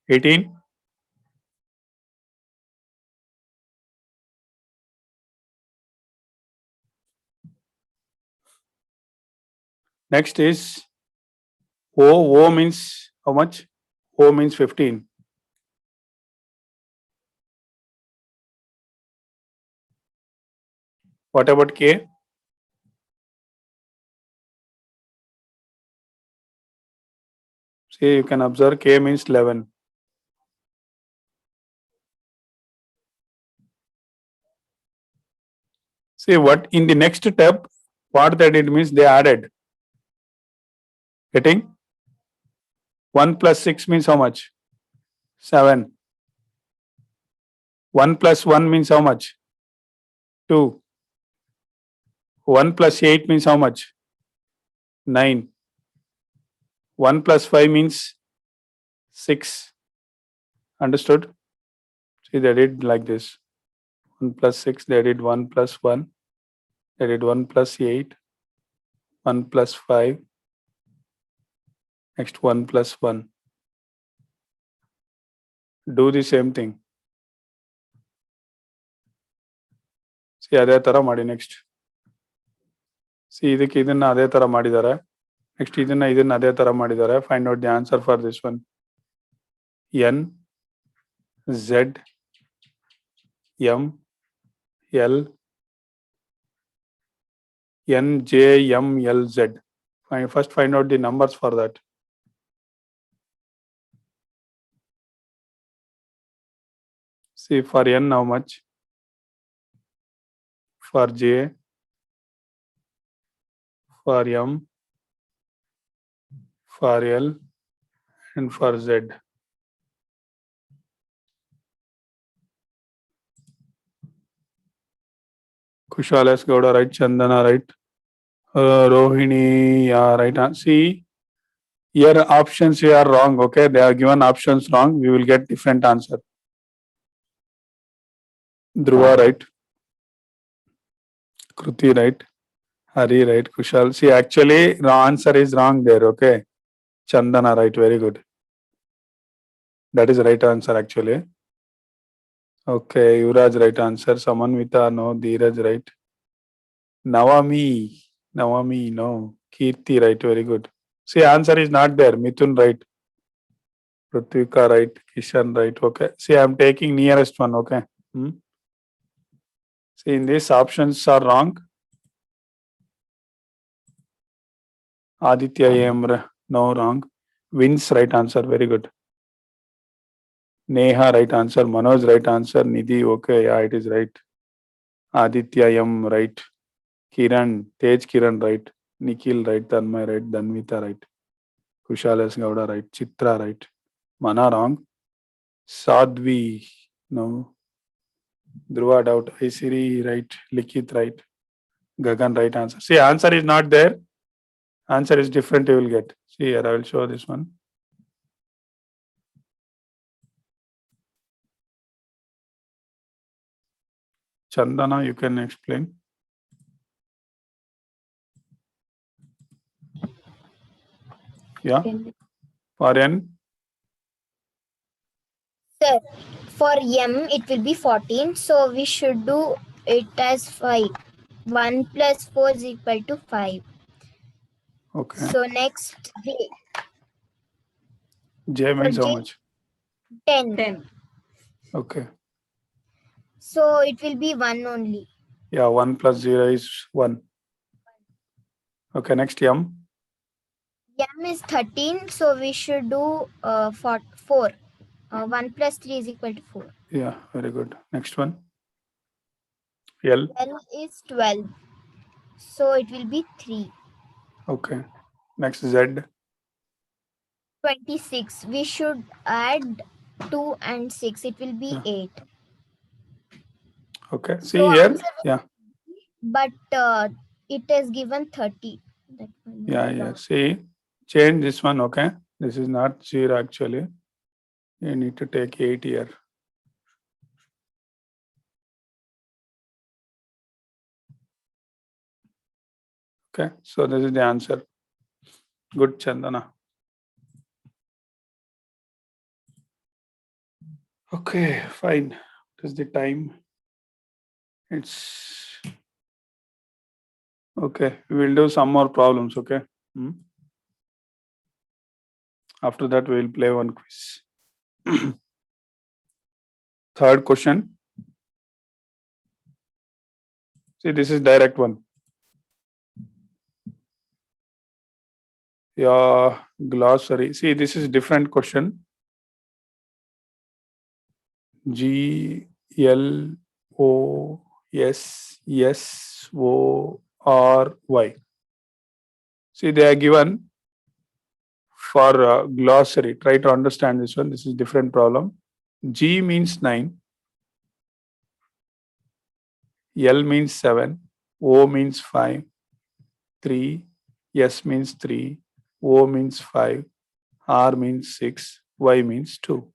Speaker 1: 18. Next is O. O means how much? O means 15. What about K? See, you can observe K means 11. See what in the next step, what that it means they added. Getting? 1 plus 6 means how much? 7. 1 plus 1 means how much? 2. 1 plus 8 means how much? 9. 1 plus 5 means 6. Understood? See, they did like this. 1 plus 6, they did 1 plus 1. They did 1 plus 8. 1 plus 5. Next 1 plus 1. Do the same thing. See, ಅದೇ ತರ ಮಾಡಿ next. C ಇದಕ್ಕೆ ಇದನ್ನ ಅದೇ ತರ ಮಾಡಿದ್ದಾರೆ. Next ಇದನ್ನ ಅದೇ ತರ ಮಾಡಿದ್ದಾರೆ. Find out the answer for this one. N Z M L N J M L Z. First find out the numbers for that. See, for N how much? For J, for M, for L, and for Z. Kushal S. Gowda, right? Chandana, right? Rohini, yeah, right. See, here options here are wrong. Okay, they are given options wrong. We will get different answer. Dhruva, right? Kruti, right? Hari, right? Kushal. See, actually, the answer is wrong there. Okay. Chandana, right? Very good. That is the right answer actually. Okay, Yuvraj, right answer. Samanvita, no. Dheeraj, right. Navami, no. Kirti, right. Very good. See, answer is not there. Mithun, right. Pratvika, right. Kishan, right. Okay. See, I am taking nearest one. Okay. See, in these options are wrong. Aditya AM, no, wrong. Vince, right answer. Very good. Neha, right answer. Manoj, right answer. Nidhi, okay. Yeah, it is right. Aditya M, right. Kiran, Tej Kiran, right. Nikhil, right. Tanmay, right. Danvita, right. Kushal S. Gowda, right. Chitra, right. Mana, wrong. Sadhvi, no. Dhruva, doubt. Aisiri, right. Likit, right. Gagan, right answer. See, answer is not there. Answer is different, you will get. See here, I will show this one. Chandana, you can explain. Yeah. For N?
Speaker 3: Sir, for M it will be 14. So we should do it as 5. 1 plus 4 is equal to 5.
Speaker 1: Okay.
Speaker 3: So next J.
Speaker 1: J means how
Speaker 3: J,
Speaker 1: much?
Speaker 3: 10.
Speaker 1: Okay.
Speaker 3: So it will be 1 only.
Speaker 1: Yeah, 1 plus 0 is 1. Okay, next M.
Speaker 3: M is 13. So we should do 4. 1 plus 3 is equal to 4.
Speaker 1: Yeah, very good. Next one. L.
Speaker 3: L is 12. So it will be 3.
Speaker 1: Okay. Next Z.
Speaker 3: 26. We should add 2 and 6. It will be
Speaker 1: Yeah.
Speaker 3: 8.
Speaker 1: Okay, see
Speaker 3: So
Speaker 1: here.
Speaker 3: answer will
Speaker 1: Yeah,
Speaker 3: but it is given 30. That one.
Speaker 1: yeah. See, change this one. Okay, this is not 0 actually. You need to take 8 here. Okay, so this is the answer. Good, Chandana. Okay, fine. What is the time? It's okay. We will do some more problems. Okay. Hmm? After that, we will play one quiz. Third question. See, this is direct one. Yeah, glossary. See, this is different question. G L O S S O R Y. See, they are given for glossary. Try to understand this one. This is different problem. G means 9. L means 7. O means 5. 3. S means 3. O means 5. R means 6. Y means 2.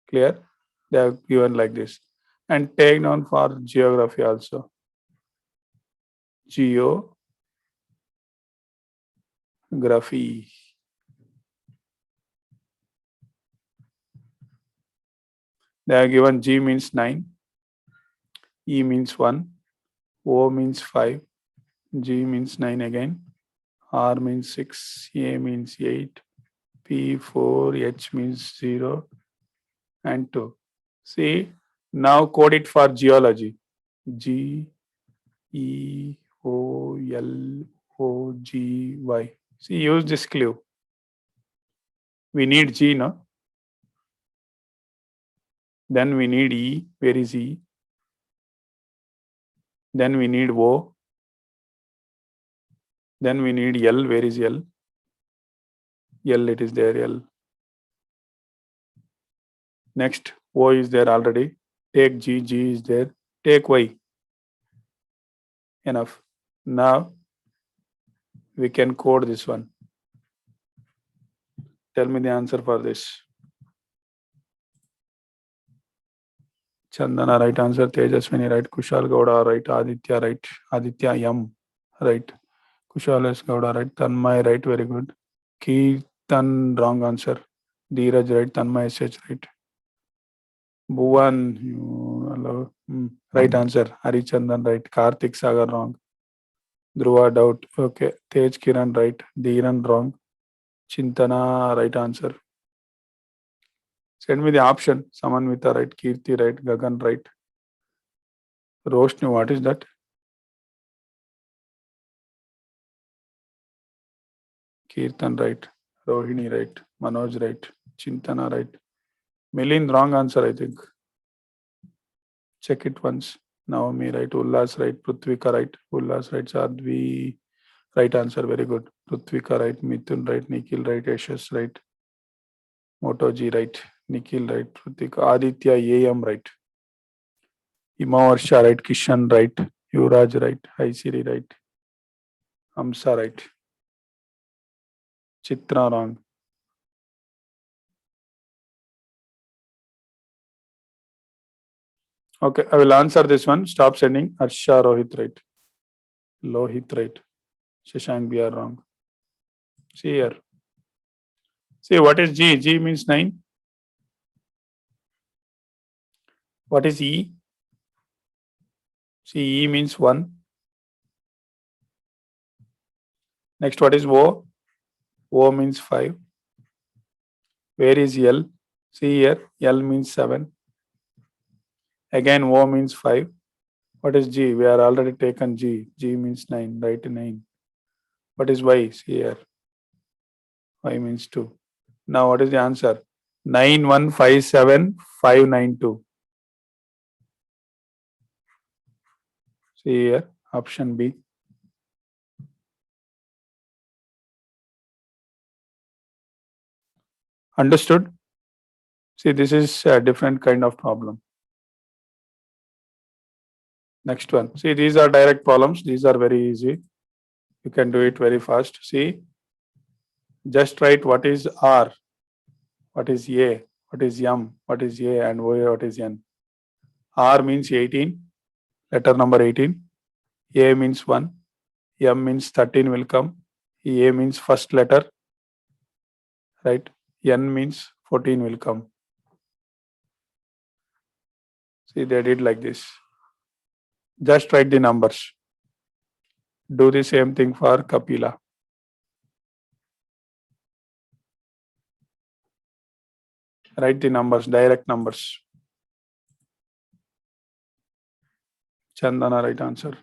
Speaker 1: Clear? They are given like this. And take down for geography also. Geography. They are given G means 9. E means 1. O means 5. G means 9 again. R means 6. A means 8. P 4. H means 0. And 2. See, now code it for geology. G E O L O G Y. See, use this clue. We need G, no? Then we need E. Where is E? Then we need O. Then we need L. Where is L? L, it is there, L. Next, O is there already. Take G, G is there. Take Y. Enough. Now, we can code this one. Tell me the answer for this. Chandana, right answer. Tejaswini, right. Kushal Gowda, right. Aditya, right. Aditya M, right. Kushal S. Gowda, right. Tanmay, right. Very good. Keertan, wrong answer. Dheeraj, right. Tanmay SH, right. Bhuvan, hello. Right answer. Harichandan, right. Karthik Sagar, wrong. Dhruva, doubt. Okay. Tej Kiran, right. Dhiran, wrong. Chintana, right answer. Send me the option. Samanvita, right. Kirti, right. Gagan, right. Roshni, what is that? Kirtan, right. Rohini, right. Manoj, right. Chintana, right. Milind, wrong answer, I think. Check it once. Naomi, right. Ullas, right. Prithvika, right. Ullas, right. Sadhvi, right answer. Very good. Prithvika, right. Mithun, right. Nikhil, right. Yashas, right. Motoji, right. Nikhil, right. Prithvika. Aditya, AM, right. Imavarsha, right. Kishan, right. Yuvraj, right. Haisiri, right. Hamsa, right. Chitra, wrong. Okay, I will answer this one. Stop sending. Harsha, Rohit, right. Lohit, right. Shashank, we are wrong. See here. See, what is G? G means 9. What is E? See, E means 1. Next, what is O? O means 5. Where is L? See here, L means 7. Again, O means 5. What is G? We are already taken G. G means 9, right? 9. What is Y? See here. Y means 2. Now, what is the answer? 9157592. See here, option B. Understood? See, this is a different kind of problem. Next one. See, these are direct problems. These are very easy. You can do it very fast. See, just write what is R, what is A, what is M, what is A, and what is N. R means 18, letter number 18. A means 1. M means 13 will come. A means first letter, right? N means 14 will come. See, they did like this. Just write the numbers. Do the same thing for Kapila. Write the numbers, direct numbers. Chandana, right answer.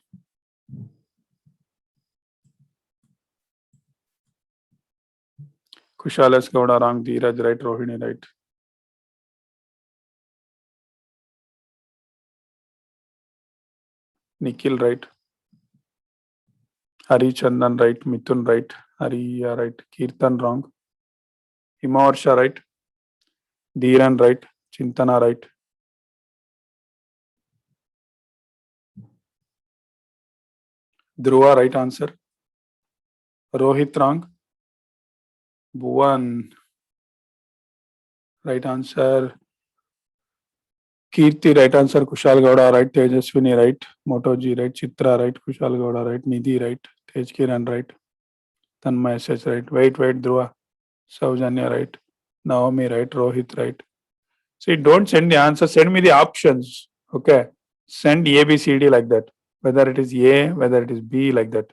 Speaker 1: Kushalas Gowda, wrong. Dheeraj, right. Rohini, right. Nikhil, right. Hari Chandan, right. Mithun, right. Hari, right. Kirtan, wrong. Himarsha, right. Dheeran, right. Chintana, right. Dhruva, right answer. Rohit, wrong. Bhuvan, right answer. Kirti, right answer. Kushal Gowda, right. Tejaswini, right. Motoji, right. Chitra, right. Kushal Gowda, right. Nidhi, right. Tej Kiran, right. Tanmay SS, right. Wait, Dhruva. Saujanya, right. Naomi, right. Rohit, right. See, don't send the answer. Send me the options. Okay. Send A, B, C, D like that. Whether it is A, whether it is B, like that.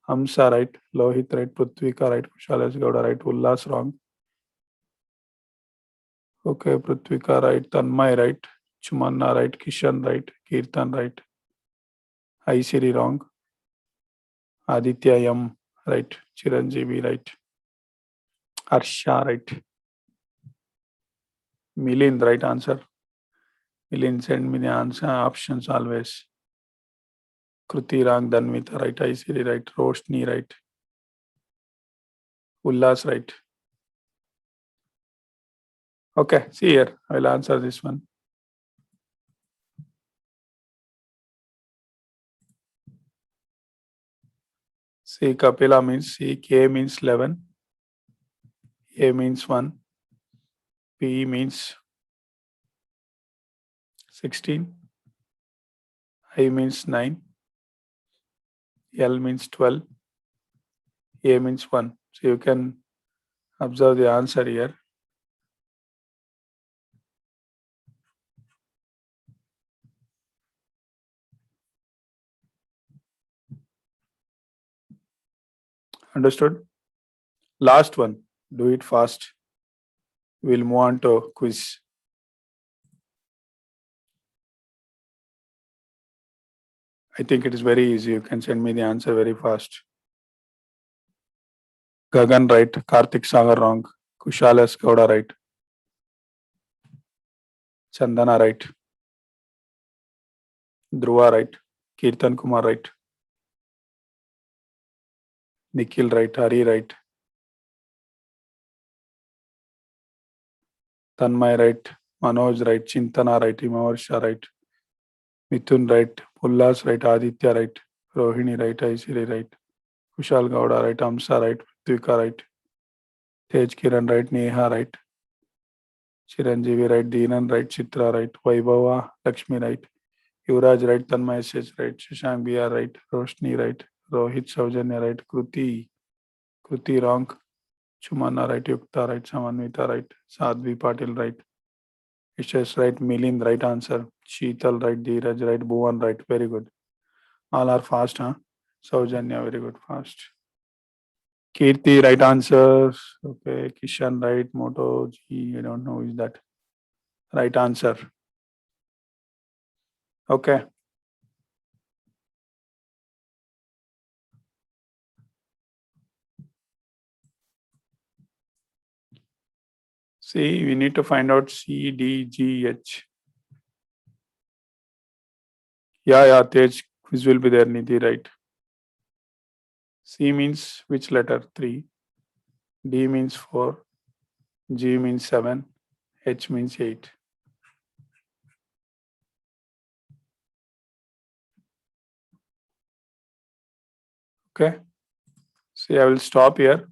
Speaker 1: Hamsa, right. Lohit, right. Prithvika, right. Kushalas Gowda, right. Ullas, wrong. Okay. Prithvika, right. Tanmay, right. Chumanna, right. Kishan, right. Kirtan, right. Aisiri, wrong. Aditya, M, right. Chiranjeevi, right. Arsha, right. Milind, right answer. Milind, send me the answer. Options always. Kruti, wrong. Danvita, right. Aisiri, right. Roshni, right. Ullas, right. Okay, see here. I will answer this one. See, Kapila means C, K means 11, A means 1, P means 16, I means 9, L means 12, A means 1. So you can observe the answer here. Understood? Last one. Do it fast. We'll move on to quiz. I think it is very easy. You can send me the answer very fast. Gagan, right. Karthik Sagar, wrong. Kushalas Gowda, right. Chandana, right. Dhruva, right. Kirtan Kumar, right. Nikhil, right. Hari, right. Tanmay, right. Manoj, right. Chintana, right. Himarsha, right. Mithun, right. Ullas, right. Aditya, right. Rohini, right. Aisiri, right. Kushal Gowda, right. Amsa, right. Prithvika, right. Tej Kiran, right. Neha, right. Chiranjeevi, right. Deenan, right. Chitra, right. Vaibhava, Lakshmi, right. Yuvraj, right. Tanmay SS, right. Shashank BR, right. Roshni, right. Rohit Saujanya, right. Kruti, wrong. Chumana, right. Yukta, right. Samanvita, right. Sadhvi Patil, right. Ishash, right. Milind, right answer. Sheetal, right. Dheeraj, right. Bhuvan, right. Very good. All are fast, huh? Saujanya, very good. Fast. Kirti, right answer. Okay. Kishan, right. Moto G, I don't know who is that. Right answer. Okay. See, we need to find out C, D, G, H. Yeah, Tej, quiz will be there, Nidhi, right. C means which letter? 3. D means 4. G means 7. H means 8. Okay. See, I will stop here.